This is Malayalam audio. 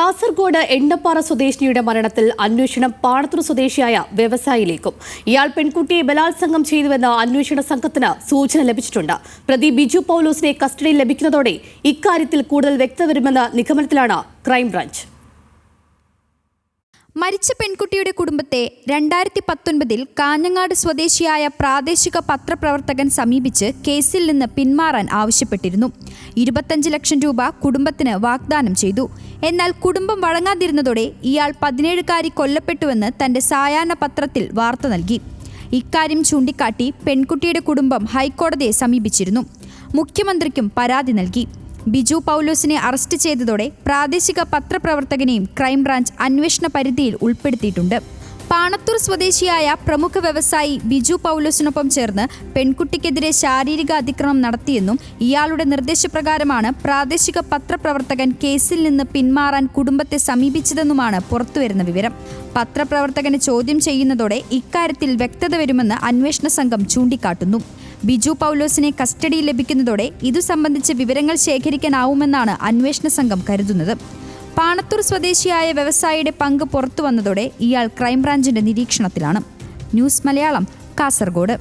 കാസർഗോഡ് എണ്ണപ്പാറ സ്വദേശിനിയുടെ മരണത്തിൽ അന്വേഷണം പാണത്തൂർ സ്വദേശിയായ വ്യവസായിയിലേക്കും. ഇയാൾ പെൺകുട്ടിയെ ബലാത്സംഗം ചെയ്തുവെന്ന് അന്വേഷണ സംഘത്തിന് സൂചന ലഭിച്ചിട്ടുണ്ട്. പ്രതി ബിജു പൗലോസിനെ കസ്റ്റഡിയിൽ ലഭിക്കുന്നതോടെ ഇക്കാര്യത്തിൽ കൂടുതൽ വ്യക്തത വരുമെന്ന നിഗമനത്തിലാണ് ക്രൈംബ്രാഞ്ച്. മരിച്ച പെൺകുട്ടിയുടെ കുടുംബത്തെ 2019 കാഞ്ഞങ്ങാട് സ്വദേശിയായ പ്രാദേശിക പത്രപ്രവർത്തകൻ സമീപിച്ച് കേസിൽ നിന്ന് പിന്മാറാൻ ആവശ്യപ്പെട്ടിരുന്നു. 25 ലക്ഷം രൂപ കുടുംബത്തിന് വാഗ്ദാനം ചെയ്തു. എന്നാൽ കുടുംബം വഴങ്ങാതിരുന്നതോടെ ഇയാൾ 17-കാരി കൊല്ലപ്പെട്ടുവെന്ന് തന്റെ സായാഹ്ന പത്രത്തിൽ വാർത്ത നൽകി. ഇക്കാര്യം ചൂണ്ടിക്കാട്ടി പെൺകുട്ടിയുടെ കുടുംബം ഹൈക്കോടതിയെ സമീപിച്ചിരുന്നു. മുഖ്യമന്ത്രിക്കും പരാതി നൽകി. ബിജു പൗലോസിനെ അറസ്റ്റ് ചെയ്തതോടെ പ്രാദേശിക പത്രപ്രവർത്തകനെയും ക്രൈംബ്രാഞ്ച് അന്വേഷണ പരിധിയിൽ ഉൾപ്പെടുത്തിയിട്ടുണ്ട്. പാണത്തൂർ സ്വദേശിയായ പ്രമുഖ വ്യവസായി ബിജു പൗലോസിനൊപ്പം ചേർന്ന് പെൺകുട്ടിക്കെതിരെ ശാരീരിക അതിക്രമം നടത്തിയെന്നും ഇയാളുടെ നിർദ്ദേശപ്രകാരമാണ് പ്രാദേശിക പത്രപ്രവർത്തകൻ കേസിൽ നിന്ന് പിന്മാറാൻ കുടുംബത്തെ സമീപിച്ചതെന്നുമാണ് പുറത്തുവരുന്ന വിവരം. പത്രപ്രവർത്തകനെ ചോദ്യം ചെയ്യുന്നതോടെ ഇക്കാര്യത്തിൽ വ്യക്തത വരുമെന്ന് അന്വേഷണ സംഘം ചൂണ്ടിക്കാട്ടുന്നു. ബിജു പൗലോസിനെ കസ്റ്റഡിയിൽ ലഭിക്കുന്നതോടെ ഇതു സംബന്ധിച്ച് വിവരങ്ങൾ ശേഖരിക്കാനാവുമെന്നാണ് അന്വേഷണ സംഘം കരുതുന്നത്. പാണത്തൂർ സ്വദേശിയായ വ്യവസായിയുടെ പങ്ക് പുറത്തുവന്നതോടെ ഇയാൾ ക്രൈംബ്രാഞ്ചിന്റെ നിരീക്ഷണത്തിലാണ്. ന്യൂസ് മലയാളം, കാസർഗോഡ്.